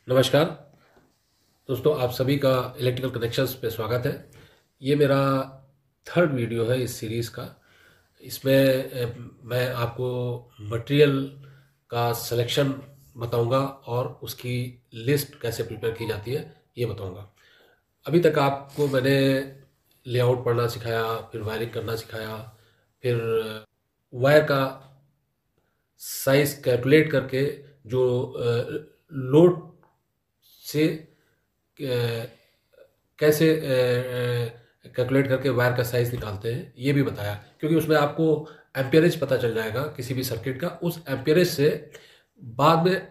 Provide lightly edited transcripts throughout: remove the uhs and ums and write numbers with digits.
नमस्कार दोस्तों, आप सभी का इलेक्ट्रिकल कनेक्शंस पे स्वागत है। ये मेरा थर्ड वीडियो है इस सीरीज़ का। इसमें मैं आपको मटेरियल का सिलेक्शन बताऊंगा और उसकी लिस्ट कैसे प्रिपेयर की जाती है ये बताऊंगा। अभी तक आपको मैंने लेआउट पढ़ना सिखाया, फिर वायरिंग करना सिखाया, फिर वायर का साइज कैलकुलेट करके जो लोड से कैसे कैलकुलेट करके वायर का साइज निकालते हैं ये भी बताया, क्योंकि उसमें आपको एम्पियरेज पता चल जाएगा किसी भी सर्किट का। उस एम्पियरेज से बाद में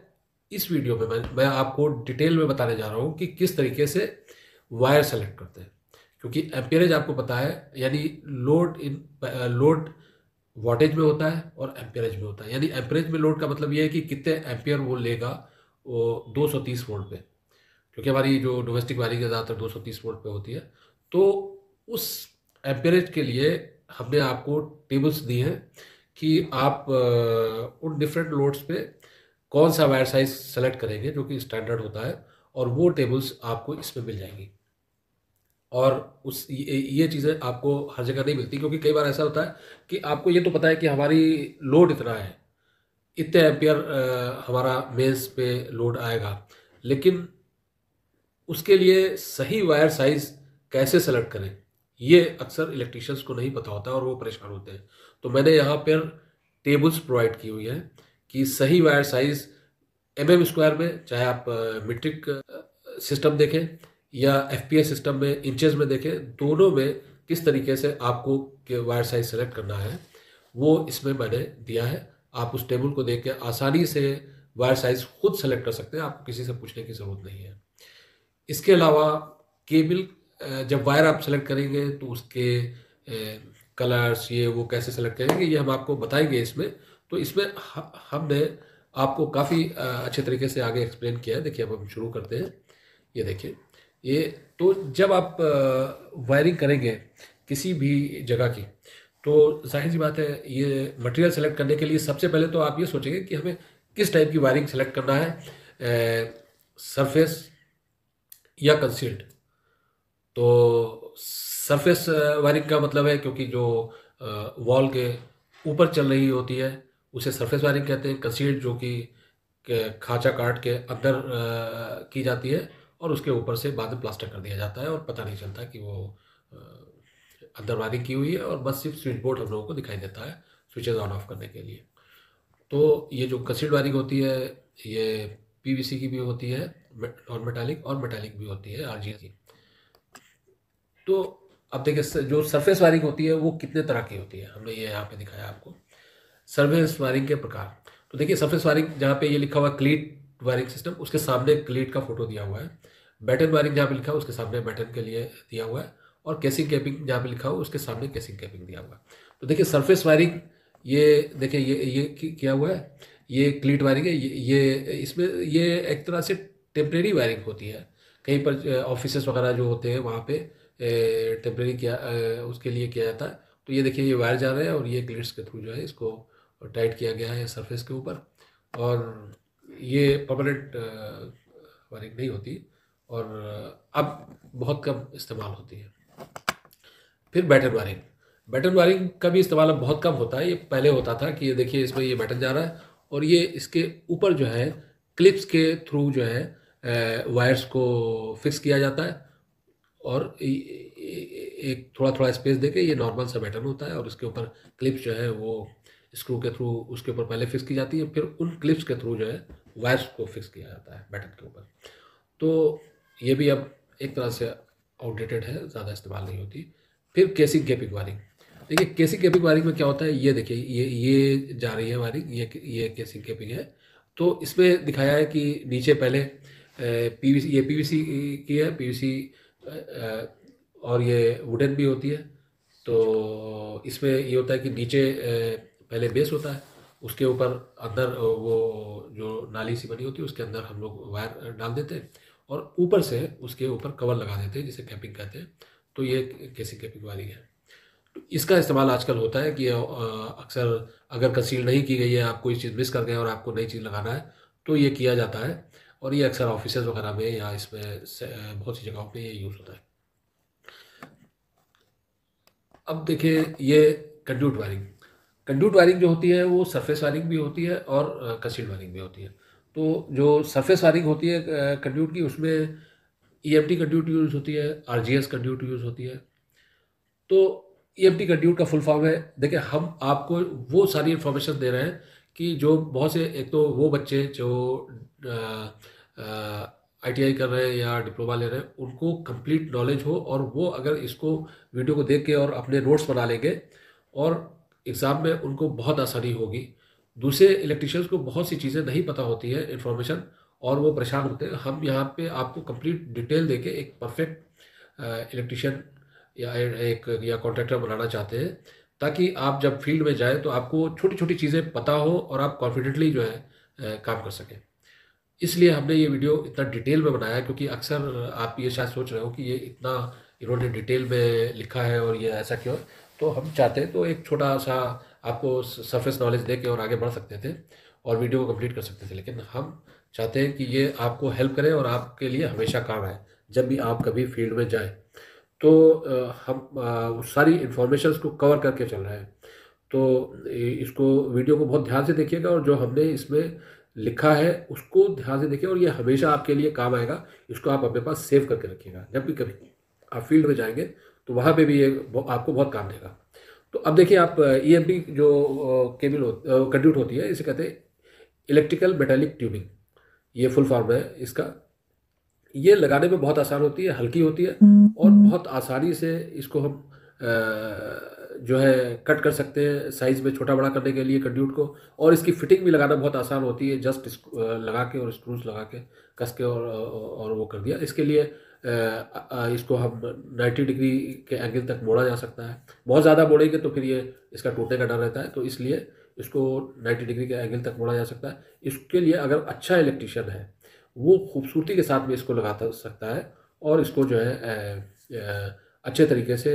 इस वीडियो में मैं आपको डिटेल में बताने जा रहा हूँ कि किस तरीके से वायर सेलेक्ट करते हैं। क्योंकि एम्पियरेज आपको पता है, यानी लोड वॉटेज में होता है और एम्पियरेज में होता है। यानी एम्पियरेज में लोड का मतलब ये है कि कितने एम्पियर वो लेगा, वो 230 वोल्ट पे, क्योंकि हमारी जो डोमेस्टिक वायरिंग है ज़्यादातर 230 वोल्ट पे होती है। तो उस एम्परेज के लिए हमने आपको टेबल्स दी हैं कि आप उन डिफरेंट लोड्स पे कौन सा वायर साइज सेलेक्ट करेंगे जो कि स्टैंडर्ड होता है, और वो टेबल्स आपको इसमें मिल जाएंगी। और ये चीज़ें आपको हर जगह नहीं मिलती, क्योंकि कई बार ऐसा होता है कि आपको ये तो पता है कि हमारी लोड इतना है, इतने एम्पियर हमारा मेंस पे लोड आएगा, लेकिन उसके लिए सही वायर साइज कैसे सेलेक्ट करें ये अक्सर इलेक्ट्रिशियंस को नहीं पता होता और वो परेशान होते हैं। तो मैंने यहाँ पर टेबल्स प्रोवाइड की हुई है कि सही वायर साइज स्क्वायर में, चाहे आप मीट्रिक सिस्टम देखें या एफपीएस सिस्टम में इंचेस में देखें, दोनों में किस तरीके से आपको वायर साइज सेलेक्ट करना है वो इसमें मैंने दिया है। आप उस टेबल को देख के आसानी से वायर साइज खुद सेलेक्ट कर सकते हैं, आपको किसी से पूछने की ज़रूरत नहीं है। इसके अलावा केबल, जब वायर आप सेलेक्ट करेंगे तो उसके कलर्स ये वो कैसे सेलेक्ट करेंगे ये हम आपको बताएंगे इसमें। तो इसमें हमने आपको काफ़ी अच्छे तरीके से आगे एक्सप्लेन किया है। देखिए, अब हम शुरू करते हैं। ये देखिए, ये तो जब आप वायरिंग करेंगे किसी भी जगह की, तो जाहिर सी बात है, ये मटेरियल सेलेक्ट करने के लिए सबसे पहले तो आप ये सोचेंगे कि हमें किस टाइप की वायरिंग सेलेक्ट करना है, सरफेस या कंसील्ड। तो सरफेस वायरिंग का मतलब है, क्योंकि जो वॉल के ऊपर चल रही होती है उसे सरफेस वायरिंग कहते हैं। कंसील्ड जो कि खांचा काट के अंदर की जाती है और उसके ऊपर से बाद में प्लास्टर कर दिया जाता है और पता नहीं चलता कि वो अ, अंदर वायरिंग की हुई है, और बस सिर्फ स्विच बोर्ड हम लोगों को दिखाई देता है स्विचेज ऑन ऑफ करने के लिए। तो ये जो कंसील्ड वायरिंग होती है ये पीवीसी की भी होती है, नॉन मेटालिक, और मेटालिक भी होती है आरजीएल की। तो अब देखिए, जो सरफेस वायरिंग होती है वो कितने तरह की होती है, हमने ये यहाँ पे दिखाया आपको सरफेस वायरिंग के प्रकार। तो देखिए, सरफेस वायरिंग जहाँ पे ये लिखा हुआ है क्लीट वायरिंग सिस्टम, उसके सामने क्लीट का फोटो दिया हुआ है। बैटन वायरिंग जहाँ पे लिखा हुआ है उसके सामने बैटन के लिए दिया हुआ है, और केसिंग कैपिंग जहाँ पे लिखा हुआ है उसके सामने केसिंग कैपिंग दिया हुआ है। तो देखिए, सरफेस वायरिंग, ये देखिए ये किया हुआ है, ये क्लीट वायरिंग है। ये इसमें ये एक तरह से टेम्परेरी वायरिंग होती है। कहीं पर ऑफिसेस वगैरह जो होते हैं वहाँ पे टेम्परेरी किया उसके लिए किया जाता है। तो ये देखिए, ये वायर जा रहे हैं और ये क्लिट्स के थ्रू जो है इसको टाइट किया गया है सरफेस के ऊपर, और ये परमानेंट वायरिंग नहीं होती, और अब बहुत कम इस्तेमाल होती है। फिर बैटन वायरिंग, बैटन वायरिंग का भी इस्तेमाल अब बहुत कम होता है। ये पहले होता था कि ये देखिए, इसमें ये बैटन जा रहा है और ये इसके ऊपर जो है क्लिप्स के थ्रू जो है वायर्स को फिक्स किया जाता है, और एक थोड़ा थोड़ा स्पेस देके ये नॉर्मल सा बैटन होता है, और उसके ऊपर क्लिप्स जो है वो स्क्रू के थ्रू उसके ऊपर पहले फिक्स की जाती है, फिर उन क्लिप्स के थ्रू जो है वायर्स को फिक्स किया जाता है बैटन के ऊपर। तो ये भी अब एक तरह से आउटडेटेड है, ज़्यादा इस्तेमाल नहीं होती। फिर केसिंग कैपिंग वायरिंग, देखिए केसिंग कैपिंग वायरिंग में क्या होता है, ये देखिए ये जा रही है वायरिंग, ये केसिंग कैपिंग है। तो इसमें दिखाया है कि नीचे पहले पीवीसी, ये पीवीसी की है, पीवीसी, और ये वुडन भी होती है। तो इसमें ये होता है कि नीचे पहले बेस होता है, उसके ऊपर अंदर वो जो नाली सी बनी होती है उसके अंदर हम लोग वायर डाल देते हैं, और ऊपर से उसके ऊपर कवर लगा देते हैं जिसे कैपिंग कहते हैं। तो ये केसिंग कैपिंग वायरिंग है। तो इसका इस्तेमाल आजकल होता है कि अक्सर अगर कंसील नहीं की गई है, आप कोई चीज़ मिस कर गए और आपको नई चीज़ लगाना है तो ये किया जाता है। और ये अक्सर ऑफिसेज वगैरह में या इसमें बहुत सी जगहों पे ये यूज़ होता है। अब देखिए ये कंड्यूट वायरिंग। कंड्यूट वायरिंग जो होती है वो सरफेस वायरिंग भी होती है और कंसील्ड वायरिंग भी होती है। तो जो सरफेस वायरिंग होती है कंड्यूट की, उसमें ईएमटी कंड्यूट यूज़ होती है, आरजीएस कंड्यूट यूज़ होती है। तो ईएमटी कंड्यूट का फुल फॉर्म है, देखिए हम आपको वो सारी इन्फॉर्मेशन दे रहे हैं कि जो बहुत से, एक तो वो बच्चे जो आईटीआई कर रहे हैं या डिप्लोमा ले रहे हैं, उनको कंप्लीट नॉलेज हो और वो अगर इसको वीडियो को देख के और अपने नोट्स बना लेंगे और एग्ज़ाम में उनको बहुत आसानी होगी। दूसरे इलेक्ट्रिशियंस को बहुत सी चीज़ें नहीं पता होती है इन्फॉर्मेशन, और वो परेशान होते हैं। हम यहाँ पे आपको कंप्लीट डिटेल देके एक परफेक्ट इलेक्ट्रिशियन या एक या कॉन्ट्रैक्टर बनाना चाहते हैं, ताकि आप जब फील्ड में जाएँ तो आपको छोटी छोटी चीज़ें पता हो और आप कॉन्फिडेंटली जो है काम कर सकें। इसलिए हमने ये वीडियो इतना डिटेल में बनाया है, क्योंकि अक्सर आप ये शायद सोच रहे हो कि ये इतना इन्होंने डिटेल में लिखा है और ये ऐसा क्यों है। तो हम चाहते हैं तो एक छोटा सा आपको सरफेस नॉलेज दे के और आगे बढ़ सकते थे और वीडियो को कंप्लीट कर सकते थे, लेकिन हम चाहते हैं कि ये आपको हेल्प करे और आपके लिए हमेशा काम आए जब भी आप कभी फील्ड में जाएं। तो हम सारी इन्फॉर्मेशंस को कवर करके चल रहे हैं। तो इसको वीडियो को बहुत ध्यान से देखिएगा और जो हमने इसमें लिखा है उसको ध्यान से देखिए, और ये हमेशा आपके लिए काम आएगा। इसको आप अपने पास सेव करके रखिएगा, जब भी कभी आप फील्ड में जाएंगे तो वहाँ पे भी ये आपको बहुत काम देगा। तो अब देखिए आप ईएमटी जो केबल कंड्यूट होती है, इसे कहते हैं इलेक्ट्रिकल मेटालिक ट्यूबिंग, ये फुल फॉर्म है इसका। ये लगाने में बहुत आसान होती है, हल्की होती है और बहुत आसानी से इसको हम जो है कट कर सकते हैं साइज़ में छोटा बड़ा करने के लिए कंड्यूट को। और इसकी फिटिंग भी लगाना बहुत आसान होती है, जस्ट लगा के और स्क्रूज लगा के कस के और वो कर दिया। इसके लिए इसको हम 90 डिग्री के एंगल तक मोड़ा जा सकता है। बहुत ज़्यादा मोड़ेंगे तो फिर ये इसका टूटने का डर रहता है, तो इसलिए इसको 90 डिग्री के एंगल तक मोड़ा जा सकता है। इसके लिए अगर अच्छा इलेक्ट्रिशियन है वो खूबसूरती के साथ में इसको लगा सकता है और इसको जो है अच्छे तरीके से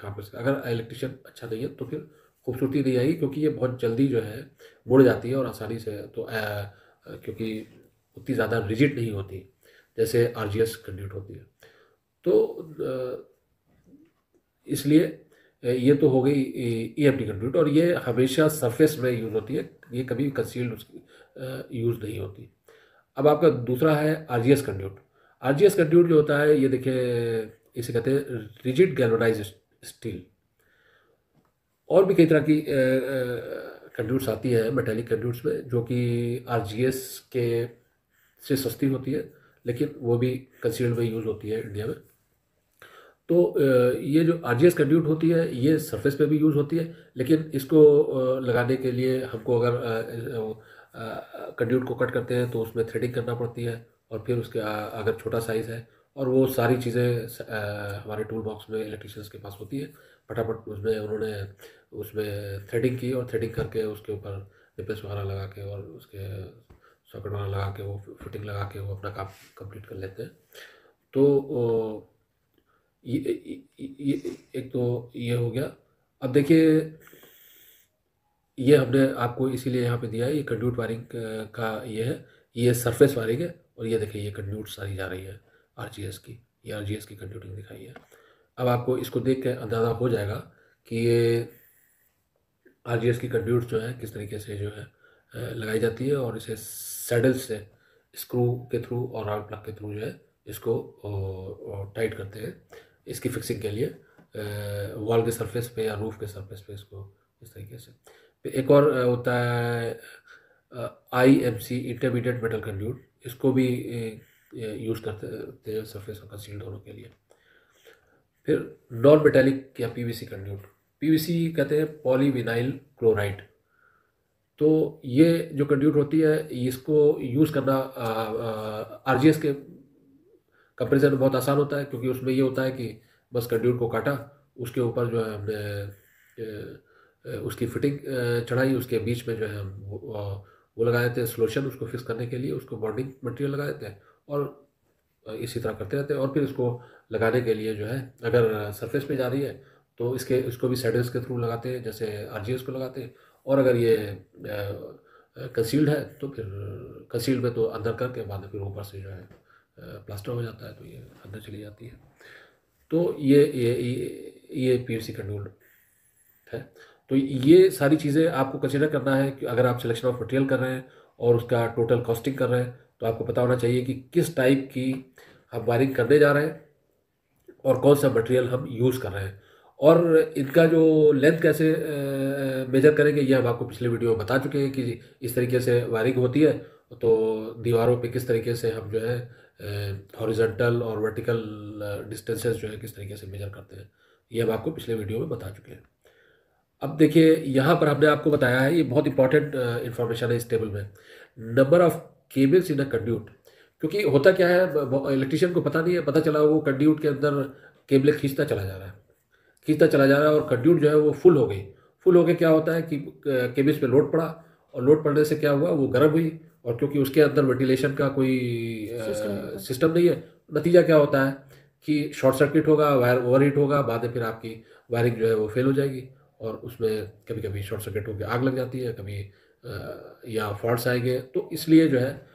काम कर सकता है। अगर इलेक्ट्रिशियन अच्छा नहीं है तो फिर खूबसूरती नहीं आएगी, क्योंकि ये बहुत जल्दी जो है मुड़ जाती है और आसानी से, तो क्योंकि उतनी ज़्यादा रिजिड नहीं होती जैसे आरजीएस कंड्यूट होती है। तो इसलिए ये तो हो गई ईएमटी कंड्यूट, और ये हमेशा सरफेस में यूज़ होती है, ये कभी कंसील्ड यूज़ नहीं होती। अब आपका दूसरा है आरजीएस कंड्यूट। आरजीएस कंड्यूट जो होता है, ये देखिए इसे कहते हैं रिजिड गैल्वेनाइज्ड स्टील। और भी कई तरह की कंड्यूट्स आती है मेटेलिक कंड्यूट्स में, जो कि आरजीएस के से सस्ती होती है, लेकिन वो भी कंसील्ड में यूज़ होती है इंडिया में। तो ये जो आरजीएस कंड्यूट होती है ये सरफेस पे भी यूज़ होती है, लेकिन इसको लगाने के लिए हमको अगर कंड्यूट को कट करते हैं तो उसमें थ्रेडिंग करना पड़ती है, और फिर उसके अगर छोटा साइज़ है, और वो सारी चीज़ें हमारे टूल बॉक्स में इलेक्ट्रिशियंस के पास होती है। फटाफट उसमें उन्होंने उसमें थ्रेडिंग की और थ्रेडिंग करके उसके ऊपर निपल्स वगैरह लगा के और उसके सॉकेट वगैरह लगा के वो फिटिंग लगा के वो अपना काम कंप्लीट कर लेते हैं। तो ये एक तो ये हो गया। अब देखिए ये हमने आपको इसीलिए यहाँ पे दिया है, ये कंड्यूट वायरिंग का ये है, ये सरफेस वायरिंग है, और ये देखिए ये कंड्यूट सारी जा रही है आरजीएस की, ये आरजीएस की कंड्यूटिंग दिखाई है। अब आपको इसको देख के अंदाज़ा हो जाएगा कि ये आरजीएस की कंड्यूट जो है किस तरीके से जो है लगाई जाती है, और इसे सैडल से स्क्रू के थ्रू और राउंड प्लग के थ्रू जो है इसको टाइट करते हैं इसकी फिक्सिंग के लिए वॉल के सरफेस पे या रूफ के सरफेस पे, इसको इस तरीके से। फिर एक और होता है आईएमसी इंटरमीडिएट मेटल कंड्यूट, इसको भी यूज़ करते हैं सरफेस और कंसील्ड दोनों के लिए। फिर नॉन मेटेलिक या पीवीसी कंड्यूट, पीवीसी कहते हैं पॉलीविनाइल क्लोराइड। तो ये जो कंड्यूट होती है इसको यूज़ करना आरजीएस के कंपेरिजन में बहुत आसान होता है, क्योंकि उसमें ये होता है कि बस कंड्यूट को काटा, उसके ऊपर जो है हमने उसकी फिटिंग चढ़ाई, उसके बीच में जो है हम वो लगा देते हैं सोल्यूशन उसको फिक्स करने के लिए, उसको बॉन्डिंग मटेरियल लगा देते हैं और इसी तरह करते रहते हैं। और फिर इसको लगाने के लिए जो है अगर सरफेस पे जा रही है तो इसको भी सैडल्स के थ्रू लगाते हैं जैसे आरजीएस को लगाते हैं। और अगर ये कंसील्ड है तो फिर कंसील्ड में तो अंदर करके बाद में फिर ऊपर से जो है प्लास्टर हो जाता है, तो ये अंदर चली जाती है। तो ये पीवीसी कंड्यूल है। तो ये सारी चीज़ें आपको कंसिडर करना है कि अगर आप सिलेक्शन ऑफ मटेरियल कर रहे हैं और उसका टोटल कॉस्टिंग कर रहे हैं, तो आपको पता होना चाहिए कि किस टाइप की हम वायरिंग करने जा रहे हैं और कौन सा मटेरियल हम यूज़ कर रहे हैं, और इनका जो लेंथ कैसे मेजर करेंगे ये हम आपको पिछले वीडियो में बता चुके हैं कि इस तरीके से वायरिंग होती है। तो दीवारों पे किस तरीके से हम जो है हॉरिजॉन्टल और वर्टिकल डिस्टेंसेस जो है किस तरीके से मेजर करते हैं, ये हम आपको पिछले वीडियो में बता चुके हैं। अब देखिए यहाँ पर हमने आपको बताया है, ये बहुत इंपॉर्टेंट इन्फॉर्मेशन है इस टेबल में, number of cables in a conduit. क्योंकि होता क्या है, इलेक्ट्रिशियन को पता नहीं है, पता चला वो कंड्यूट के अंदर केबल खींचता चला जा रहा है, खींचता चला जा रहा है और कंड्यूट जो है वो फुल हो गई। फुल हो के क्या होता है कि केबल्स पे लोड पड़ा, और लोड पड़ने से क्या हुआ, वो गर्म हुई, और क्योंकि उसके अंदर वेंटिलेशन का कोई सिस्टम नहीं है, नतीजा क्या होता है कि शॉर्ट सर्किट होगा, वायर ओवरहीट होगा, बाद में फिर आपकी वायरिंग जो है वो फेल हो जाएगी, और उसमें कभी कभी शॉर्ट सर्किट होकर आग लग जाती है, कभी या फॉल्ट्स आएंगे। तो इसलिए जो है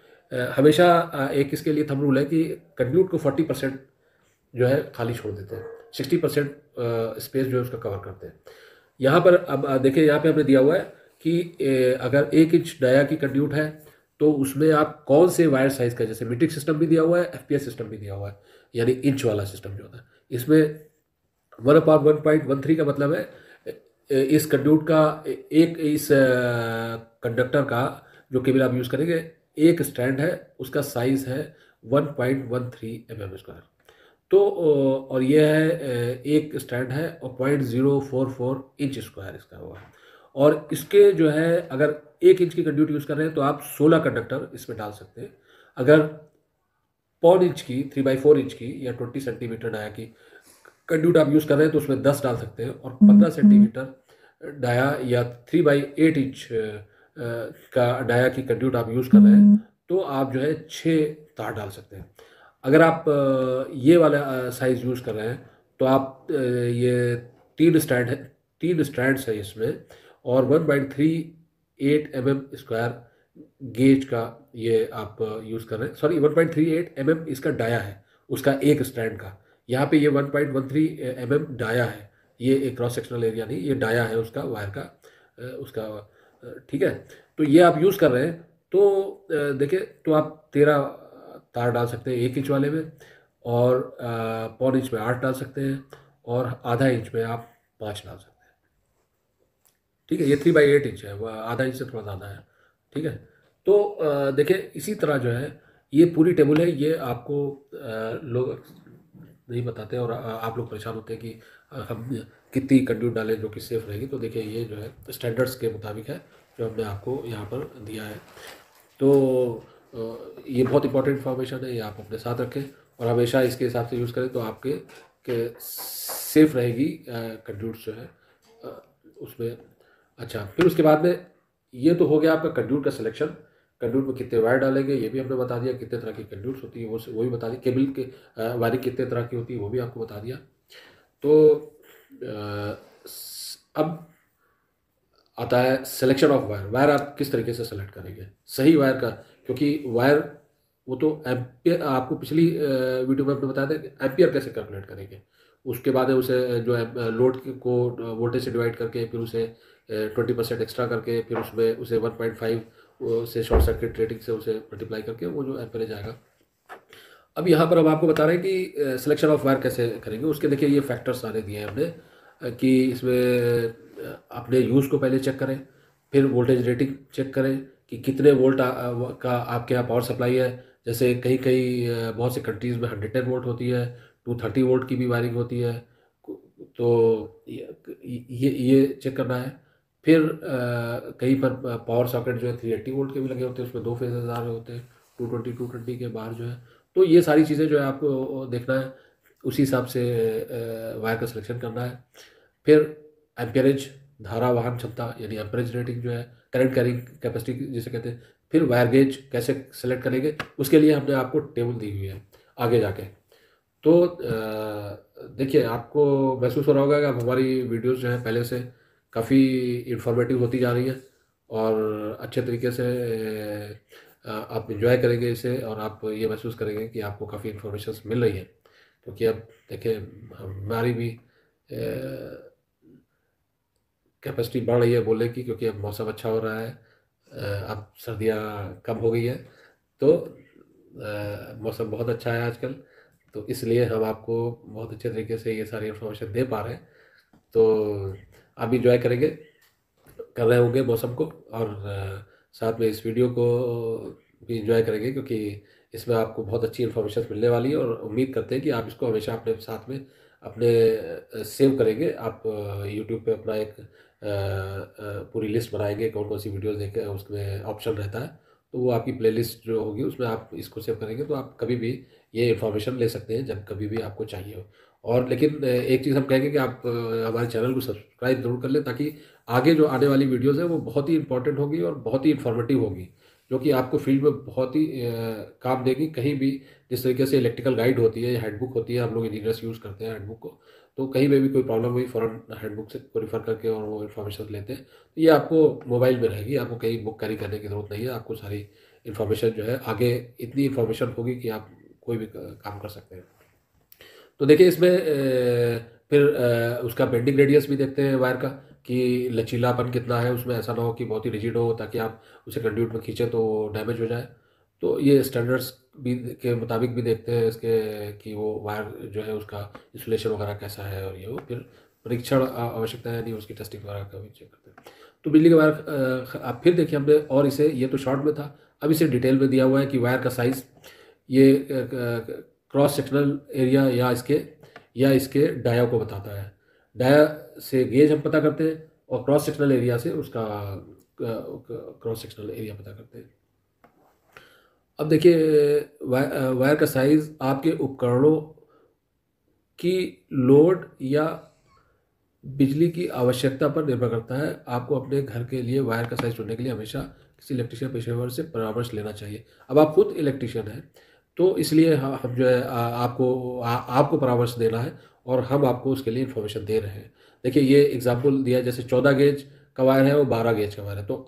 हमेशा एक इसके लिए थंब रूल है कि कंड्यूट को 40% जो है खाली छोड़ देते हैं, 60% स्पेस जो है उसका कवर करते हैं। यहाँ पर अब देखिए, यहाँ पे हमने दिया हुआ है कि अगर 1 इंच डाया की कंड्यूट है तो उसमें आप कौन से वायर साइज का, जैसे मीट्रिक सिस्टम भी दिया हुआ है, एफपीएस सिस्टम भी दिया हुआ है, यानी इंच वाला सिस्टम जो होता है, इसमें 1/1.13 का मतलब है इस कंड्यूट का, एक इस कंडक्टर का जो केबल आप यूज़ करेंगे, एक स्टैंड है, उसका साइज है 1.13 mm²। तो और ये है एक स्टैंड है और 0.044 इंच स्क्वायर इसका हुआ है। और इसके जो है अगर 1 इंच की कंड्यूट यूज़ कर रहे हैं तो आप 16 कंडक्टर इसमें डाल सकते हैं। अगर 0.5 इंच की, 3/4 इंच की या 20 सेंटीमीटर डाया की कंड्यूट आप यूज़ कर रहे हैं तो उसमें 10 डाल सकते हैं, और 15 सेंटीमीटर डाया या 3/8 इंच का डाया की कंड्यूट आप यूज़ कर रहे हैं तो आप जो है 6 तार डाल सकते हैं। अगर आप ये वाला साइज़ यूज़ कर रहे हैं तो आप ये 3 स्ट्रैंड्स है इसमें, और 1.38 mm² गेज का ये आप यूज़ कर रहे हैं, सॉरी 1.38 mm इसका डाया है उसका एक स्ट्रैंड का। यहाँ पे ये 1.13 mm डाया है, ये एक क्रॉस सेक्शनल एरिया नहीं, ये डाया है उसका वायर का, उसका ठीक है। तो ये आप यूज़ कर रहे हैं तो देखिए, तो आप 13 तार डाल सकते हैं 1 इंच वाले में, और 0.25 इंच में 8 डाल सकते हैं, और आधा इंच में आप 5 डाल सकते हैं। ठीक है, ये 3/8 इंच है, वह आधा इंच से थोड़ा ज़्यादा है। ठीक है, तो देखिए इसी तरह जो है ये पूरी टेबल है, ये आपको लोग नहीं बताते, और आप लोग परेशान होते हैं कि हम कितनी कंड्यूट डालें जो कि सेफ रहेगी। तो देखिए ये जो है स्टैंडर्ड्स के मुताबिक है जो हमने आपको यहाँ पर दिया है। तो ये बहुत इंपॉर्टेंट इन्फॉर्मेशन है, ये आप अपने साथ रखें और हमेशा इसके हिसाब से यूज़ करें तो आपके सेफ रहेगी कंड्यूट्स जो है उसमें। अच्छा, फिर उसके बाद में ये तो हो गया आपका कंड्यूट का सिलेक्शन, कंड्यूट में कितने वायर डालेंगे ये भी हमने बता दिया, कितने तरह की कंड्यूट्स होती है वो भी बता दी, केबल के वायरिंग कितने तरह की होती है वो भी आपको बता दिया। तो अब आता है सिलेक्शन ऑफ वायर। वायर आप किस तरीके से सेलेक्ट करेंगे सही वायर का, क्योंकि वायर वो तो एम्पियर, आपको पिछली वीडियो में हमने बताया था कि एम्पियर कैसे कैलकुलेट करेंगे, उसके बाद उसे जो है लोड को वोल्टेज से डिवाइड करके फिर उसे 20% एक्स्ट्रा करके फिर उसमें उसे 1.5 से शॉर्ट सर्किट रेटिंग से उसे मल्टीप्लाई करके वो जो एम्परेज आएगा। अब यहाँ पर हम आपको बता रहे हैं कि सिलेक्शन ऑफ वायर कैसे करेंगे। उसके देखिए ये फैक्टर्स सारे दिए हैं हमने कि इसमें अपने यूज़ को पहले चेक करें, फिर वोल्टेज रेटिंग चेक करें कि कितने वोल्ट का आपके यहाँ पावर सप्लाई है। जैसे कहीं कहीं बहुत से कंट्रीज़ में 110 वोल्ट होती है, 230 वोल्ट की भी वायरिंग होती है, तो ये चेक करना है। फिर कहीं पर पावर सॉकेट जो है 380 वोल्ट के भी लगे होते हैं, उसमें 2 फेजेस आ रहे होते हैं, 220 के बाहर जो है। तो ये सारी चीज़ें जो है आपको देखना है, उसी हिसाब से वायर का सिलेक्शन करना है। फिर एम्पेरेज, धारा वाहन क्षमता यानी एम्परेज रेटिंग जो है, करंट कैरिंग कैपेसिटी जिसे कहते हैं। फिर वायर गेज कैसे सेलेक्ट करेंगे उसके लिए हमने आपको टेबल दी हुई है आगे जाके। तो देखिए आपको महसूस हो रहा होगा कि अब हमारी वीडियोस जो है पहले से काफ़ी इंफॉर्मेटिव होती जा रही है, और अच्छे तरीके से आप इंजॉय करेंगे इसे, और आप ये महसूस करेंगे कि आपको काफ़ी इन्फॉर्मेशन मिल रही है। क्योंकि अब देखिए, हमारी भी कैपेसिटी बढ़ रही है बोलने की, क्योंकि अब मौसम अच्छा हो रहा है, अब सर्दियाँ कम हो गई है, तो मौसम बहुत अच्छा है आजकल, तो इसलिए हम आपको बहुत अच्छे तरीके से ये सारी इन्फॉर्मेशन दे पा रहे हैं। तो आप भी इंजॉय करेंगे, कर रहे होंगे मौसम को, और साथ में इस वीडियो को भी इंजॉय करेंगे, क्योंकि इसमें आपको बहुत अच्छी इन्फॉर्मेशन मिलने वाली है, और उम्मीद करते हैं कि आप इसको हमेशा अपने साथ में अपने सेव करेंगे। आप यूट्यूब पे अपना एक पूरी लिस्ट बनाएंगे, कौन कौन सी वीडियोस देखें, उसमें ऑप्शन रहता है, तो वो आपकी प्लेलिस्ट जो होगी उसमें आप इसको सेव करेंगे, तो आप कभी भी ये इन्फॉर्मेशन ले सकते हैं जब कभी भी आपको चाहिए हो। और लेकिन एक चीज़ हम कहेंगे कि आप हमारे चैनल को सब्सक्राइब जरूर कर लें, ताकि आगे जो आने वाली वीडियोज़ है वो बहुत ही इंपॉर्टेंट होगी और बहुत ही इन्फॉर्मेटिव होगी, जो कि आपको फील्ड में बहुत ही काम देगी। कहीं भी जिस तरीके से इलेक्ट्रिकल गाइड होती है या हैंडबुक होती है, हम लोग इंजीनियर्स यूज़ करते हैं हैंडबुक को, तो कहीं में भी कोई प्रॉब्लम हुई फ़ौरन हैंडबुक से को रिफ़र करके और वो इन्फॉर्मेशन लेते हैं, तो ये आपको मोबाइल में रहेगी, आपको कहीं बुक कैरी करने की ज़रूरत नहीं है। आपको सारी इन्फॉर्मेशन जो है आगे इतनी इन्फॉर्मेशन होगी कि आप कोई भी काम कर सकते हैं। तो देखिए इसमें फिर उसका बेंडिंग रेडियस भी देखते हैं वायर का, कि लचीलापन कितना है उसमें, ऐसा ना हो कि बहुत ही रिजिड हो ताकि आप उसे कंड्यूट में खींचें तो डैमेज हो जाए। तो ये स्टैंडर्ड्स भी के मुताबिक भी देखते हैं इसके, कि वो वायर जो है उसका इंसुलेशन वगैरह कैसा है, और ये वो फिर परीक्षण आवश्यकता है नहीं, उसकी टेस्टिंग वगैरह का भी चेक करते हैं। तो बिजली का वायर आप फिर देखिए हमने, और इसे ये तो शॉर्ट में था, अब इसे डिटेल में दिया हुआ है कि वायर का साइज़, ये क्रॉस सेक्शनल एरिया या इसके डाया को बताता है। डाया से गेज हम पता करते हैं, और क्रॉस सेक्शनल एरिया से उसका क्रॉस सेक्शनल एरिया पता करते हैं। अब देखिए वायर का साइज़ आपके उपकरणों की लोड या बिजली की आवश्यकता पर निर्भर करता है। आपको अपने घर के लिए वायर का साइज़ चुनने के लिए हमेशा किसी इलेक्ट्रीशियन पेशेवर से परामर्श लेना चाहिए। अब आप खुद इलेक्ट्रीशियन हैं, तो इसलिए हम जो है आपको परामर्श देना है, और हम आपको उसके लिए इन्फॉर्मेशन दे रहे हैं। देखिए ये एग्जांपल दिया है, जैसे 14 गेज का वायर है, वो 12 गेज का वायर है, तो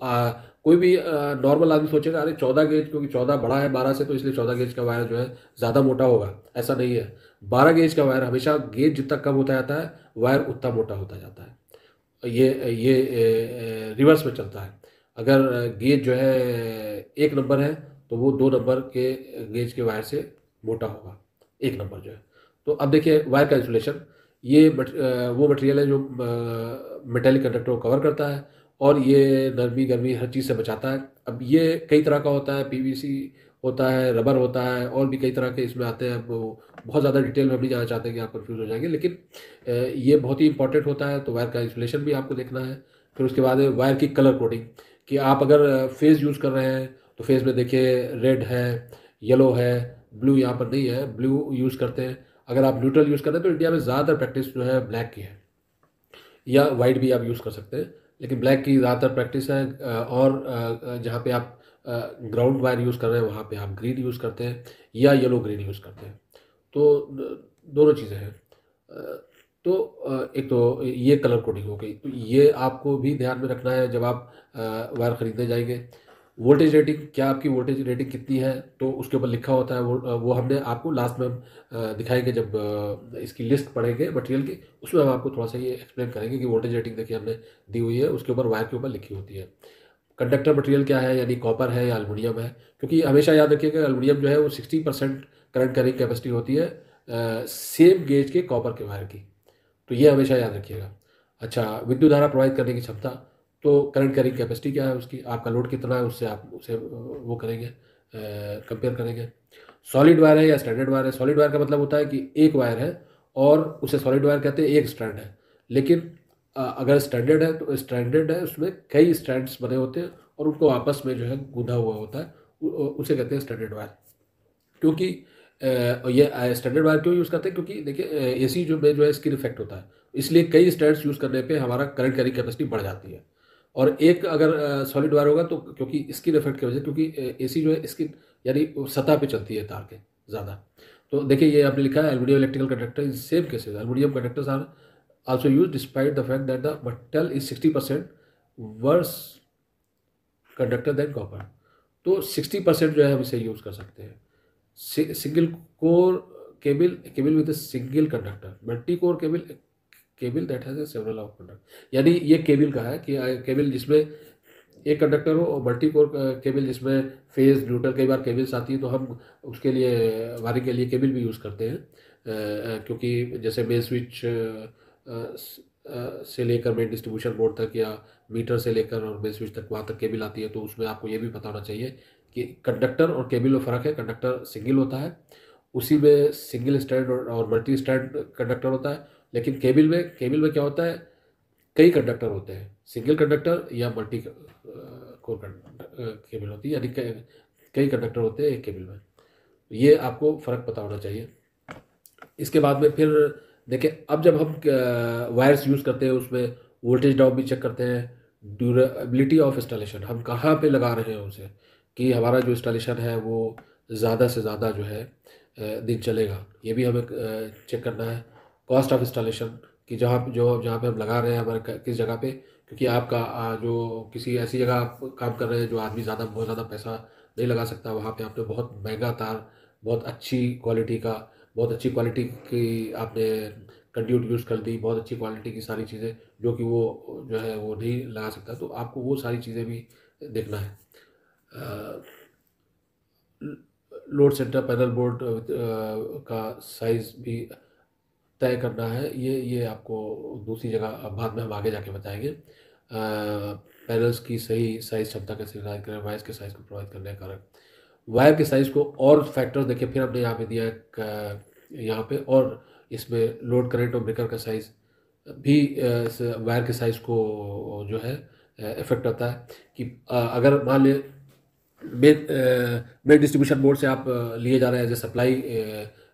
कोई भी नॉर्मल आदमी सोचेगा अरे 14 गेज, क्योंकि 14 बड़ा है 12 से, तो इसलिए 14 गेज का वायर जो है ज़्यादा मोटा होगा। ऐसा नहीं है। 12 गेज का वायर हमेशा, गेज जितना कम होता जाता है वायर उतना मोटा होता जाता है। ये रिवर्स में चलता है। अगर गेज जो है 1 नंबर है, तो वो 2 नंबर के गेज के वायर से मोटा होगा 1 नंबर जो है। तो अब देखिए वायर का इंसुलेशन, ये वो मटेरियल है जो मेटेलिक कंडक्टर को कवर करता है, और ये नरमी गर्मी हर चीज़ से बचाता है। अब ये कई तरह का होता है, पीवीसी होता है, रबर होता है, और भी कई तरह के इसमें आते हैं। वो बहुत ज़्यादा डिटेल में हम नहीं जाना चाहते कि आप कंफ्यूज हो जाएंगे, लेकिन ये बहुत ही इंपॉर्टेंट होता है। तो वायर का इंसुलेशन भी आपको देखना है। फिर उसके बाद है वायर की कलर कोडिंग, कि आप अगर फेज़ यूज़ कर रहे हैं तो फेज़ में देखिए रेड है, येलो है, ब्लू यहाँ पर नहीं है, ब्लू यूज़ करते हैं। अगर आप न्यूट्रल यूज़ कर रहे हैं तो इंडिया में ज़्यादातर प्रैक्टिस जो है ब्लैक की है, या वाइट भी आप यूज़ कर सकते हैं, लेकिन ब्लैक की ज़्यादातर प्रैक्टिस है। और जहाँ पे आप ग्राउंड वायर यूज़ कर रहे हैं वहाँ पे आप ग्रीन यूज़ करते हैं, या येलो ग्रीन यूज़ करते हैं। तो दोनों चीज़ें हैं। तो एक तो ये कलर कोडिंग हो गई, तो ये आपको भी ध्यान में रखना है जब आप वायर ख़रीदने जाएंगे। वोल्टेज रेटिंग, क्या आपकी वोल्टेज रेटिंग कितनी है, तो उसके ऊपर लिखा होता है। वो हमने आपको लास्ट में हम दिखाएंगे जब इसकी लिस्ट पढ़ेंगे मटेरियल की, उसमें हम आपको थोड़ा सा ये एक्सप्लेन करेंगे कि वोल्टेज रेटिंग देखिए हमने दी हुई है, उसके ऊपर वायर के ऊपर लिखी होती है। कंडक्टर मटेरियल क्या है, यानी कॉपर है या एल्युमिनियम है, क्योंकि हमेशा याद रखिएगा एल्युमिनियम जो है वो 60% करंट कैरिंग कैपेसिटी होती है सेम गेज के कॉपर के वायर की, तो ये हमेशा याद रखिएगा। अच्छा, विद्युत धारा प्रवाहित करने की क्षमता, तो करंट कैरिंग कैपेसिटी क्या है उसकी, आपका लोड कितना है, उससे आप उसे वो करेंगे, कंपेयर करेंगे। सॉलिड वायर है या स्टैंडर्ड वायर है। सॉलिड वायर का मतलब होता है कि एक वायर है और उसे सॉलिड वायर कहते हैं, एक स्ट्रैंड है। लेकिन अगर स्टैंडर्ड है तो स्टैंडर्ड है, उसमें कई स्ट्रैंड्स बने होते हैं और उनको आपस में जो है गूंधा हुआ होता है, उसे कहते हैं स्टैंडर्ड वायर। क्योंकि ये स्टैंडर्ड वायर क्यों यूज़ करते हैं, क्योंकि देखिए एसी जो है स्किन इफेक्ट होता है, इसलिए कई स्ट्रैंड्स यूज़ करने पे हमारा करंट कैरिंग कैपेसिटी बढ़ जाती है। और एक अगर सॉलिड वायर होगा तो, क्योंकि स्किन इफेक्ट की वजह से, क्योंकि एसी जो है स्किन यानी सतह पे चलती है तार के ज़्यादा। तो देखिए ये आपने लिखा है aluminium electrical conductor is same cases, aluminium conductors are also use despite the fact that the metal is 60% worse conductor than copper. तो 60% जो है हम इसे यूज़ कर सकते हैं। Single core cable, cable with single conductor, multi core cable, cable that has several of conductor. यानी ये केबल का है कि केबल जिसमें एक कंडक्टर हो, और मल्टी कोर केबल जिसमें फेज न्यूट्रल, कई बार केबल्स आती है तो हम उसके लिए वायरिंग के लिए केबल भी यूज़ करते हैं। क्योंकि जैसे मेन स्विच से लेकर मेन डिस्ट्रीब्यूशन बोर्ड तक, या मीटर से लेकर और मेन स्विच तक, वहाँ तक केबल आती है, तो उसमें आपको ये भी पता होना चाहिए कि कंडक्टर और केबल में फ़र्क है। कंडक्टर सिंगल होता है, उसी में सिंगल स्टैंड और मल्टी स्टैंड कंडक्टर होता है। लेकिन केबल में क्या होता है, कई कंडक्टर होते हैं, सिंगल कंडक्टर या मल्टी कोर केबल होती है, यानी कई कंडक्टर होते हैं एक केबल में। ये आपको फ़र्क पता होना चाहिए। इसके बाद में फिर देखिए, अब जब हम वायर्स यूज़ करते हैं उसमें वोल्टेज ड्रॉप भी चेक करते हैं, ड्यूरेबिलिटी ऑफ इंस्टॉलेशन, हम कहाँ पे लगा रहे हैं उसे, कि हमारा जो इंस्टॉलेशन है वो ज़्यादा से ज़्यादा जो है दिन चलेगा, ये भी हमें चेक करना है। कॉस्ट ऑफ इंस्टॉलेशन, कि जहाँ पे हम लगा रहे हैं हमारे किस जगह पे, क्योंकि आपका जो किसी ऐसी जगह आप काम कर रहे हैं जो आदमी बहुत ज़्यादा पैसा नहीं लगा सकता, वहाँ पे आपने बहुत महंगा तार, बहुत अच्छी क्वालिटी का, बहुत अच्छी क्वालिटी की आपने कंड्यूट यूज़ कर दी, बहुत अच्छी क्वालिटी की सारी चीज़ें, जो कि वो जो है वो नहीं लगा सकता, तो आपको वो सारी चीज़ें भी देखना है। लोड सेंटर पैनल बोर्ड का साइज़ भी तय करना है। ये आपको दूसरी जगह बाद में हम आगे जाके बताएंगे। पैनल्स की सही साइज़ क्षमता कैसे निर्धारित करें, वायर्स के साइज़ को प्रोवाइड करने का कारण, वायर के साइज़ को और फैक्टर्स देखिए, फिर हमने यहाँ पे दिया है यहाँ पे, और इसमें लोड करंट और ब्रेकर का साइज़ भी वायर के साइज़ को जो है इफेक्ट करता है। कि अगर मान ले मेन डिस्ट्रीब्यूशन बोर्ड से आप लिए जा रहे हैं एज ए सप्लाई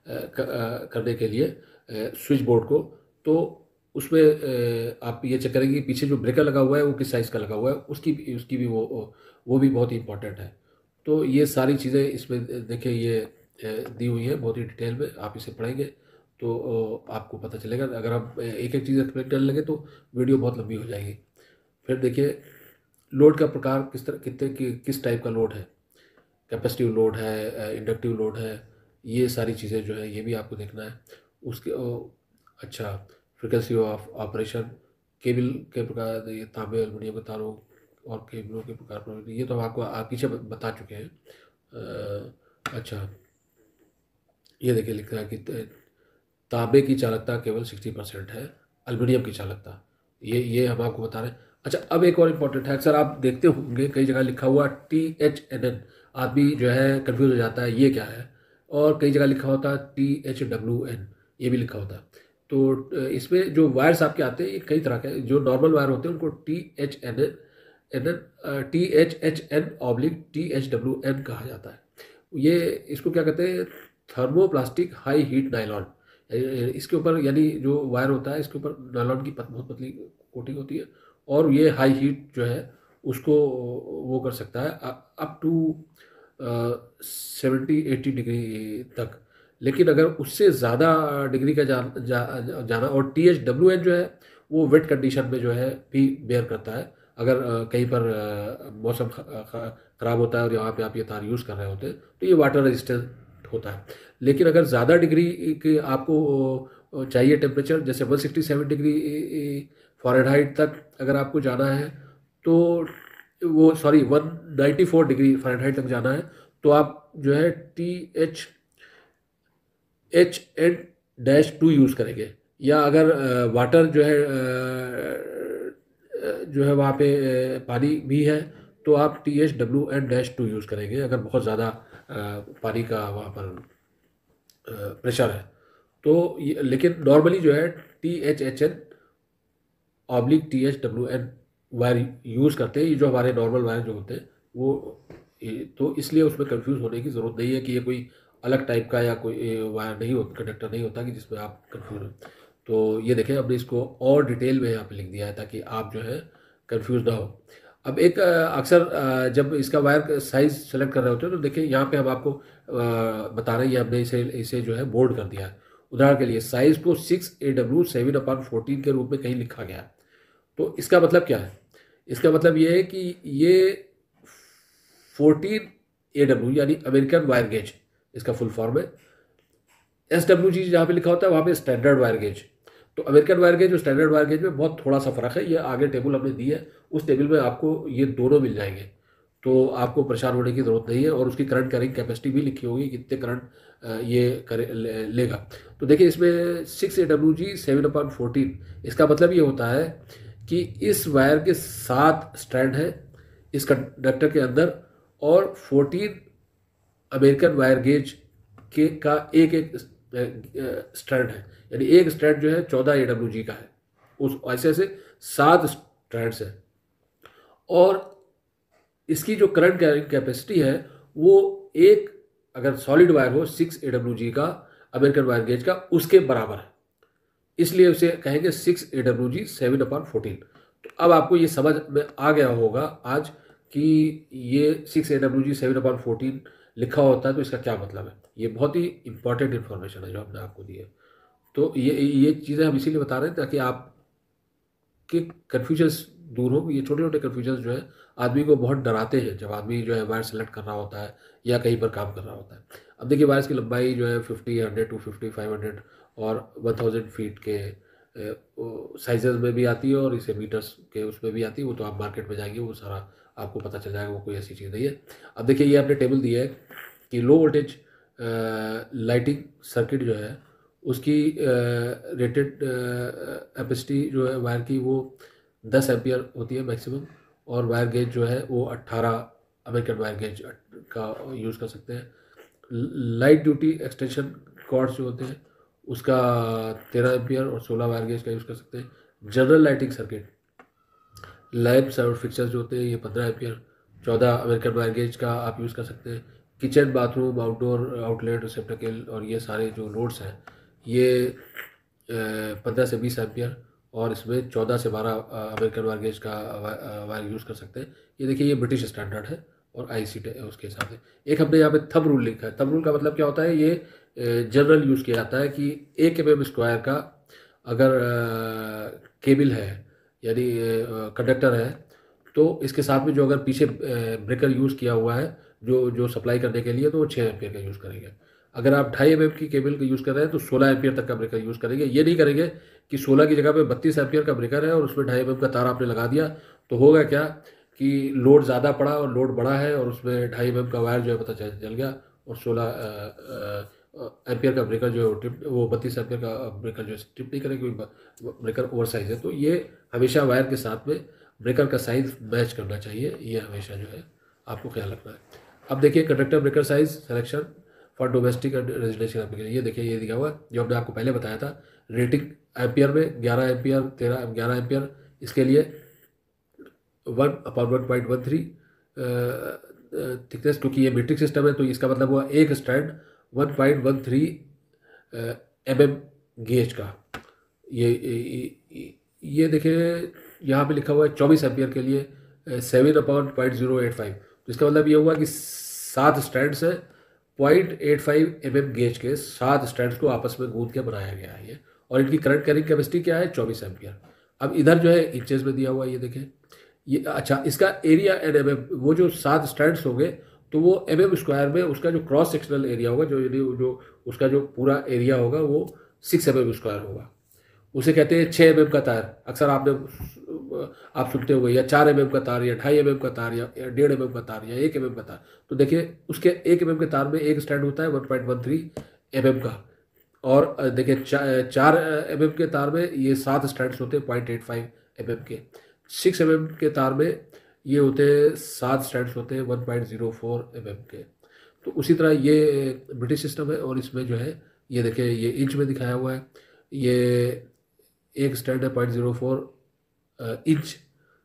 करने के लिए स्विच बोर्ड को, तो उसमें आप ये चेक करेंगे कि पीछे जो ब्रेकर लगा हुआ है वो किस साइज़ का लगा हुआ है, उसकी भी वो भी बहुत ही इंपॉर्टेंट है। तो ये सारी चीज़ें इसमें देखिए, ये दी हुई है बहुत ही डिटेल में, आप इसे पढ़ेंगे तो आपको पता चलेगा। अगर हम एक एक चीज़ एक्सप्लेन करने लगे तो वीडियो बहुत लंबी हो जाएगी। फिर देखिए, लोड का प्रकार किस तरह, किस टाइप का लोड है, कैपेसिटिव लोड है, इंडक्टिव लोड है, ये सारी चीज़ें जो है ये भी आपको देखना है। उसके अच्छा, फ्रिक्वेंसी ऑफ ऑपरेशन, केबल के प्रकार, ये तांबे एल्युमिनियम के तारों और केबलों के प्रकार पर, ये तो हम आपको पीछे बता चुके हैं। अच्छा, ये देखिए लिखा है कि तांबे की चालकता केवल 60% है, एल्युमिनियम की चालकता, ये हम आपको बता रहे हैं। अच्छा, अब एक और इम्पॉर्टेंट है, अक्सर आप देखते होंगे कई जगह लिखा हुआ THNN, आदमी जो है कन्फ्यूज हो जाता है ये क्या है, और कई जगह लिखा होता है THWN, ये भी लिखा होता है। तो इसमें जो वायर्स आपके आते हैं ये कई तरह के, जो नॉर्मल वायर होते हैं उनको THHN/THWN कहा जाता है। ये इसको क्या कहते हैं, थर्मोप्लास्टिक हाई हीट नायलॉन। इसके ऊपर, यानी जो वायर होता है इसके ऊपर नायलॉन की बहुत पतली कोटिंग होती है, और ये हाई हीट जो है उसको वो कर सकता है अप टू 70-80 डिग्री तक। लेकिन अगर उससे ज़्यादा डिग्री का जाना, और THWN जो है वो वेट कंडीशन में जो है भी बेयर करता है। अगर कहीं पर मौसम ख़राब होता है और यहाँ पे आप ये तार यूज़ कर रहे होते हैं तो ये वाटर रेजिस्टेंट होता है। लेकिन अगर ज़्यादा डिग्री के आपको चाहिए टेम्परेचर, जैसे 167 डिग्री फ़ारेनहाइट तक अगर आपको जाना है, तो वो 194 डिग्री फ़ारेनहाइट तक जाना है, तो आप जो है THHN-2 यूज़ करेंगे। या अगर वाटर जो है वहाँ पे पानी भी है, तो आप THWN-2 यूज़ करेंगे, अगर बहुत ज़्यादा पानी का वहाँ पर प्रेशर है तो। लेकिन नॉर्मली जो है THHN/THWN वायर यूज़ करते हैं, ये जो हमारे नॉर्मल वायर जो होते हैं वो। तो इसलिए उसमें कंफ्यूज होने की ज़रूरत नहीं है कि ये कोई अलग टाइप का या कोई वायर नहीं होता, कंडक्टर नहीं होता कि जिसमें आप कंफ्यूज हो। तो ये देखें, हमने इसको और डिटेल में यहाँ पे लिख दिया है ताकि आप जो है कंफ्यूज ना हो। अब एक अक्सर जब इसका वायर साइज़ सेलेक्ट कर रहे होते हैं तो देखिए यहाँ पे हम आपको बता रहे हैं, हमने इसे जो है बोल्ड कर दिया है। उदाहरण के लिए साइज़ को 6AW 7/14 के रूप में कहीं लिखा गया है। तो इसका मतलब क्या है, इसका मतलब ये है कि ये 14 AW यानी अमेरिकन वायर गेज इसका फुल फॉर्म है। SWG जहाँ पे लिखा होता है वहाँ पे स्टैंडर्ड वायर गेज। तो अमेरिकन वायर गेज और स्टैंडर्ड वायर गेज में बहुत थोड़ा सा फर्क है। ये आगे टेबल हमने दी है, उस टेबल में आपको ये दोनों मिल जाएंगे, तो आपको परेशान होने की ज़रूरत नहीं है। और उसकी करंट कैरिंग कैपेसिटी भी लिखी होगी, कितने करंट ये लेगा। तो देखिए इसमें 6 AWG 7/14, इसका मतलब ये होता है कि इस वायर के 7 स्ट्रैंड हैं इस कंडक्टर के अंदर, और 14 अमेरिकन वायर गेज के का एक एक स्ट्रैंड है, यानी एक स्ट्रैंड जो है 14 AWG का है। उस ऐसे ऐसे 7 स्ट्रैंड्स हैं। और इसकी जो करंट कैरिंग कैपेसिटी है वो एक, अगर सॉलिड वायर हो 6 AWG का अमेरिकन वायर गेज का, उसके बराबर है, इसलिए उसे कहेंगे 6 AWG 7/14। तो अब आपको ये समझ में आ गया होगा आज कि ये 6 AWG 7/14 लिखा होता है तो इसका क्या मतलब है। ये बहुत ही इंपॉर्टेंट इन्फॉर्मेशन है जो हमने आपको दी है। तो ये चीज़ें हम इसीलिए बता रहे हैं ताकि आपके कन्फ्यूजन्स दूर हो। ये छोटे छोटे कन्फ्यूजन्स जो है आदमी को बहुत डराते हैं जब आदमी जो है वायर सेलेक्ट कर रहा होता है या कहीं पर काम कर रहा होता है। अब देखिए वायर्स की लंबाई जो है 50, 100, 250, 500 और 1000 फीट के साइजेस में भी आती है, और इसे मीटर्स के उसमें भी आती है। वो तो आप मार्केट में जाएंगे वो सारा आपको पता चल जाएगा, वो कोई ऐसी चीज़ नहीं है। अब देखिए ये आपने टेबल दिया है कि लो वोल्टेज लाइटिंग सर्किट जो है उसकी रेटेड कैपेसिटी जो है वायर की वो 10 एम्पियर होती है मैक्सिमम, और वायर गेज जो है वो 18 अमेरिकन वायर गेज का यूज़ कर सकते हैं। लाइट ड्यूटी एक्सटेंशन कॉर्ड्स जो होते हैं उसका 13 एम्पियर और 16 वायर गेज का यूज़ कर सकते हैं। जनरल लाइटिंग सर्किट लैंप्स और फिक्सर्स जो होते हैं ये 15 एम्पियर 14 अमेरिकन वायर गेज का आप यूज़ कर सकते हैं। किचन बाथरूम आउटडोर आउटलेट रिसेप्टिकल और ये सारे जो लोड्स हैं ये 15 से 20 एम्पियर, और इसमें 14 से 12 अमेरिकन वायर गेज का वायर यूज़ कर सकते हैं। ये देखिए ये ब्रिटिश स्टैंडर्ड है और IC उसके हिसाब से। एक हमने यहाँ पे थंब रूल लिखा है। थंब रूल का मतलब क्या होता है, ये जनरल यूज़ किया जाता है कि 1 mm² का अगर केबल है यानी कंडक्टर है, तो इसके साथ में जो अगर पीछे ब्रेकर यूज़ किया हुआ है जो जो सप्लाई करने के लिए, तो वो 6 एम्पियर का यूज़ करेंगे। अगर आप 2.5 mm की केबल का यूज़ कर रहे हैं तो 16 एम्पियर तक का ब्रेकर यूज़ करेंगे। ये नहीं करेंगे कि 16 की जगह पे 32 एम्पियर का ब्रेकर है और उसमें 2.5 mm का तार आपने लगा दिया, तो होगा क्या कि लोड ज़्यादा पड़ा और लोड बड़ा है और उसमें 2.5 mm का वायर जो है पता चल गया, और 16 एम्पियर का ब्रेकर जो है वो 32 एम्पियर का ब्रेकर जो है ट्रिप नहीं करेगा क्योंकि ब्रेकर ओवर साइज है। तो ये हमेशा वायर के साथ में ब्रेकर का साइज मैच करना चाहिए, ये हमेशा जो है आपको ख्याल रखना है। अब देखिए conductor breaker size selection for domestic and residential application, ये देखिए ये दिखा हुआ है जो हमने आपको पहले बताया था। रेटिंग एम्पियर में 11 एम्पियर 11 एम्पियर, इसके लिए 1/1.13 थिकनेस, क्योंकि ये मीट्रिक सिस्टम है तो इसका मतलब हुआ एक स्ट्रैंड 1.13 mm गेज का। ये देखिए यहाँ पे लिखा हुआ है 24 एम्पियर के लिए 7/0.85। तो इसका मतलब ये हुआ कि 7 स्ट्रैंड्स है 0.85 mm गेज के 7 स्ट्रैंड्स को आपस में गूंथ के बनाया गया है ये, और इनकी करंट कैरिंग कैपेसिटी क्या है 24 एम्पियर। अब इधर जो है इंचेस में दिया हुआ है, ये देखें ये। अच्छा इसका एरिया एन mm, वो जो 7 स्ट्रैंड्स हो गए तो वो mm² में उसका जो क्रॉस सेक्शनल एरिया होगा जो उसका जो पूरा एरिया होगा वो 6 mm² होगा। उसे कहते हैं 6 mm का तार। अक्सर आप सुनते होंगे या 4 mm का तार या 2.5 mm का तार या 1.5 mm का तार या 1 mm का तार। तो देखिए उसके 1 mm के तार में एक स्टैंड होता है 1.13 mm का, और देखिए 4 mm के तार में ये 7 स्टैंड्स होते हैं 0.85 mm के। 6 mm के तार में ये होते हैं 7 स्टैंड्स होते हैं 1.04 mm के। तो उसी तरह ये ब्रिटिश सिस्टम है, और इसमें जो है ये देखिए ये इंच में दिखाया हुआ है। ये एक स्टैंड है 0.04 इंच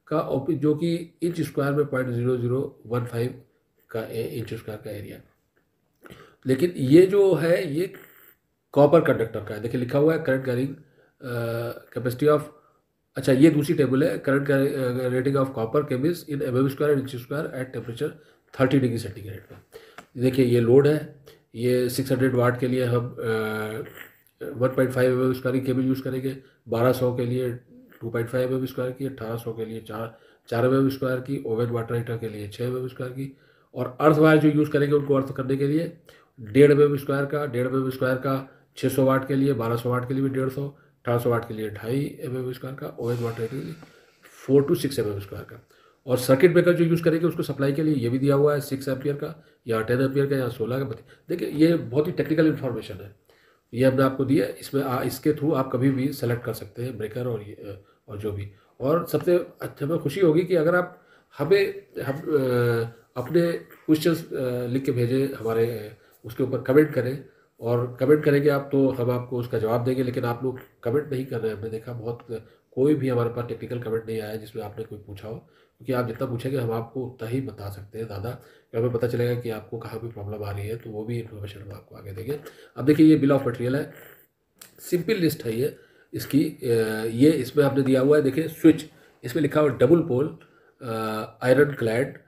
का, जो कि इंच स्क्वायर में 0.0015 का इंच स्क्वायर का एरिया। लेकिन ये जो है ये कॉपर कंडक्टर का है। देखिए लिखा हुआ है करंट कैरिंग कैपेसिटी ऑफ, अच्छा ये दूसरी टेबल है, current rating of copper cables in mm² and inch at temperature 30 degree centigrade में। देखिए ये लोड है, ये 600 वाट के लिए हम 1.5 mm² की केबल यूज़ करेंगे, 1200 के लिए 2.5 mm² की, 1800 के लिए 4 mm² की, ओवन वाटर हीटर के लिए 6 mm² की, और अर्थ वायर जो यूज़ करेंगे उनको अर्थ करने के लिए 1.5 mm का 600 वाट के लिए, 1200 वाट के लिए भी 150, 1800 वाट के लिए 2.5 mm का, OH वाट के लिए 4 to 6 mm का। और सर्किट ब्रेकर जो यूज़ करेंगे उसको सप्लाई के लिए ये भी दिया हुआ है 6 एम्पियर का या 10 एम्पियर का या 16 का। देखिए ये बहुत ही टेक्निकल इन्फॉर्मेशन है, ये हमने आपको दिया है। इसमें इसके थ्रू आप कभी भी सेलेक्ट कर सकते हैं ब्रेकर और जो भी। और सबसे हमें खुशी होगी कि अगर आप हम अपने क्वेश्चंस लिख के भेजें हमारे उसके ऊपर कमेंट करें, और कमेंट करेंगे आप तो हम आपको उसका जवाब देंगे। लेकिन आप लोग कमेंट नहीं कर रहे हैं, हमने देखा बहुत, कोई भी हमारे पास टेक्निकल कमेंट नहीं आया जिसमें आपने कोई पूछा हो, क्योंकि आप जितना पूछेंगे हम आपको उतना ही बता सकते हैं ज़्यादा, कि हमें पता चलेगा कि आपको कहाँ भी प्रॉब्लम आ रही है, तो वो भी इन्फॉर्मेशन हम आपको आगे देंगे। अब देखिए ये बिल ऑफ मटेरियल है, सिंपल लिस्ट है ये इसकी। ये इसमें आपने दिया हुआ है, देखिए स्विच इसमें लिखा हुआ डबल पोल आयरन क्लैड,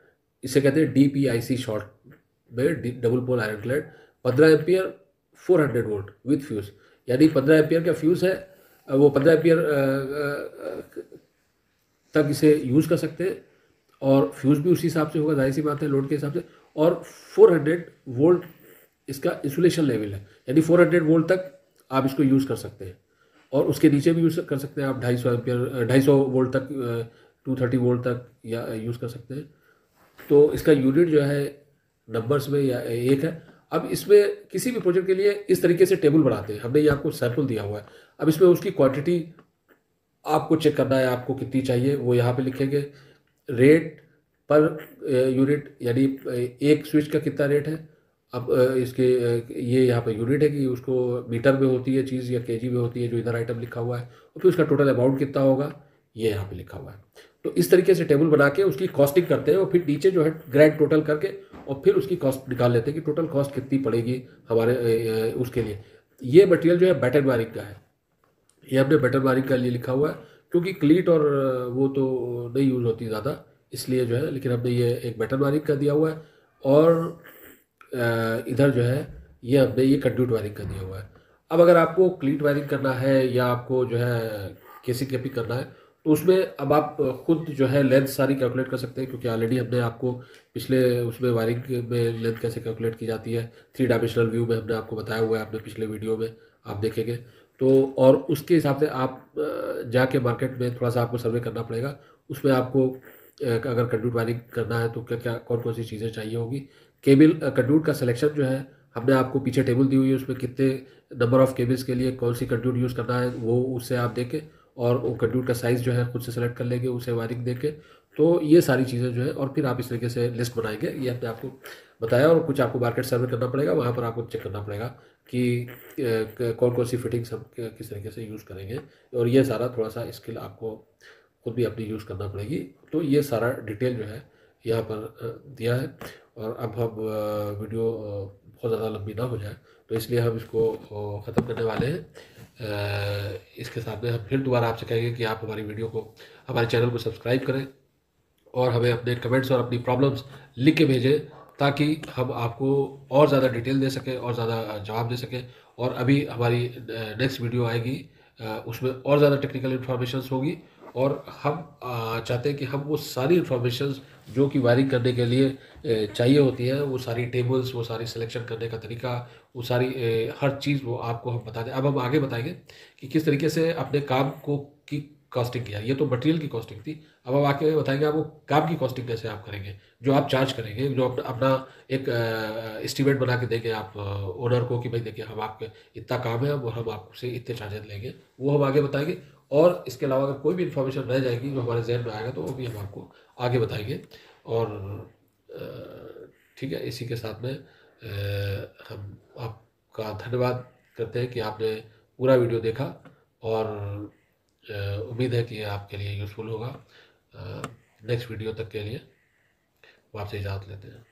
इसे कहते हैं DPIC शॉर्ट में, double pole iron clad, 15 ampere 400 volt with fuse, यानी 15 एम्पियर का फ्यूज़ है। वो 15 एम्पियर तक इसे यूज़ कर सकते हैं, और फ्यूज़ भी उसी हिसाब से होगा, जाहिर सी बात है लोड के हिसाब से। और 400 वोल्ट इसका इंसुलेशन लेवल है, यानी 400 वोल्ट तक आप इसको यूज़ कर सकते हैं, और उसके नीचे भी यूज़ कर सकते हैं आप 250 एम्पियर 250 वोल्ट तक 230 वोल्ट तक या यूज़ कर सकते हैं। तो इसका यूनिट जो है नंबर्स में या एक है। अब इसमें किसी भी प्रोजेक्ट के लिए इस तरीके से टेबल बनाते हैं, हमने ये आपको सैंपल दिया हुआ है। अब इसमें उसकी क्वांटिटी आपको चेक करना है, आपको कितनी चाहिए वो यहाँ पे लिखेंगे। रेट पर यूनिट, यानी एक स्विच का कितना रेट है। अब इसके ये यहाँ पे यूनिट है कि उसको मीटर में होती है चीज़ या केजी में होती है, जो इधर आइटम लिखा हुआ है, और फिर उसका टोटल अमाउंट कितना होगा ये यहाँ पे लिखा हुआ है। तो इस तरीके से टेबल बना के उसकी कॉस्टिंग करते हैं, और फिर नीचे जो है ग्रैंड टोटल करके और फिर उसकी कॉस्ट निकाल लेते हैं कि टोटल कॉस्ट कितनी पड़ेगी हमारे उसके लिए। ये मटेरियल जो है बैटन वायरिंग का है, ये हमने बैटन वायरिंग का लिए लिखा हुआ है, क्योंकि क्लीट और वो तो नहीं यूज़ होती ज़्यादा इसलिए जो है, लेकिन हमने ये एक बैटन वायरिंग का दिया हुआ है। और इधर जो है ये हमने ये कंड्यूट वायरिंग का दिया हुआ है। अब अगर आपको क्लीट वायरिंग करना है या आपको जो है केसी केपी करना है, तो उसमें अब आप खुद जो है लेंथ सारी कैलकुलेट कर सकते हैं, क्योंकि ऑलरेडी हमने आपको पिछले उसमें वायरिंग में लेंथ कैसे कैलकुलेट की जाती है 3 डायमेंशनल व्यू में हमने आपको बताया हुआ है, आपने पिछले वीडियो में आप देखेंगे। तो और उसके हिसाब से आप जाके मार्केट में थोड़ा सा आपको सर्वे करना पड़ेगा। उसमें आपको अगर कंड्यूट वायरिंग करना है तो क्या क्या कौन कौन सी चीज़ें चाहिए होगी। केबल कंड्यूट का सिलेक्शन जो है हमने आपको पीछे टेबल दी हुई है, उसमें कितने नंबर ऑफ़ केबल्स के लिए कौन सी कंड्यूट यूज़ करना है वो उससे आप देखें, और वो कंड्यूट का साइज़ जो है खुद से सेलेक्ट कर लेंगे, उसे वायरिंग देके। तो ये सारी चीज़ें जो है, और फिर आप इस तरीके से लिस्ट बनाएंगे, ये हमने आपको बताया। और कुछ आपको मार्केट सर्वे करना पड़ेगा, वहाँ पर आपको चेक करना पड़ेगा कि कौन कौन सी फिटिंग्स हम किस तरीके से यूज़ करेंगे, और ये सारा थोड़ा सा स्किल आपको खुद भी अपनी यूज़ करना पड़ेगी। तो ये सारा डिटेल जो है यहाँ पर दिया है। और अब हम वीडियो बहुत ज़्यादा लंबी ना हो जाए, तो इसलिए हम इसको ख़त्म करने वाले हैं। इसके साथ में हम फिर दोबारा आपसे कहेंगे कि आप हमारी वीडियो को, हमारे चैनल को सब्सक्राइब करें, और हमें अपने कमेंट्स और अपनी प्रॉब्लम्स लिख के भेजें, ताकि हम आपको और ज़्यादा डिटेल दे सकें और ज़्यादा जवाब दे सकें। और अभी हमारी नेक्स्ट वीडियो आएगी, उसमें और ज़्यादा टेक्निकल इन्फॉर्मेशंस होगी, और हम चाहते हैं कि हम वो सारी इन्फॉर्मेशंस जो कि वायरिंग करने के लिए चाहिए होती है, वो सारी टेबल्स, वो सारी सिलेक्शन करने का तरीका, वो सारी हर चीज़ वो आपको हम बता दें। अब हम आगे बताएंगे कि किस तरीके से अपने काम को की कॉस्टिंग किया। ये तो मटेरियल की कॉस्टिंग थी, अब हम आके बताएंगे आपको काम की कॉस्टिंग कैसे आप करेंगे, जो आप चार्ज करेंगे, जो अपना एक एस्टिमेट बना के देंगे आप ओनर को कि भाई देखिए हम आपके इतना काम है, वो हम आपसे इतने चार्जेस लेंगे, वो हम आगे बताएंगे। और इसके अलावा अगर कोई भी इन्फॉर्मेशन रह जाएगी जो हमारे जहन में आएगा, तो वो भी हम आपको आगे बताएंगे। और ठीक है, इसी के साथ में हम आपका धन्यवाद करते हैं कि आपने पूरा वीडियो देखा, और उम्मीद है कि ये आपके लिए यूज़फुल होगा। नेक्स्ट वीडियो तक के लिए आपसे इजाज़त लेते हैं।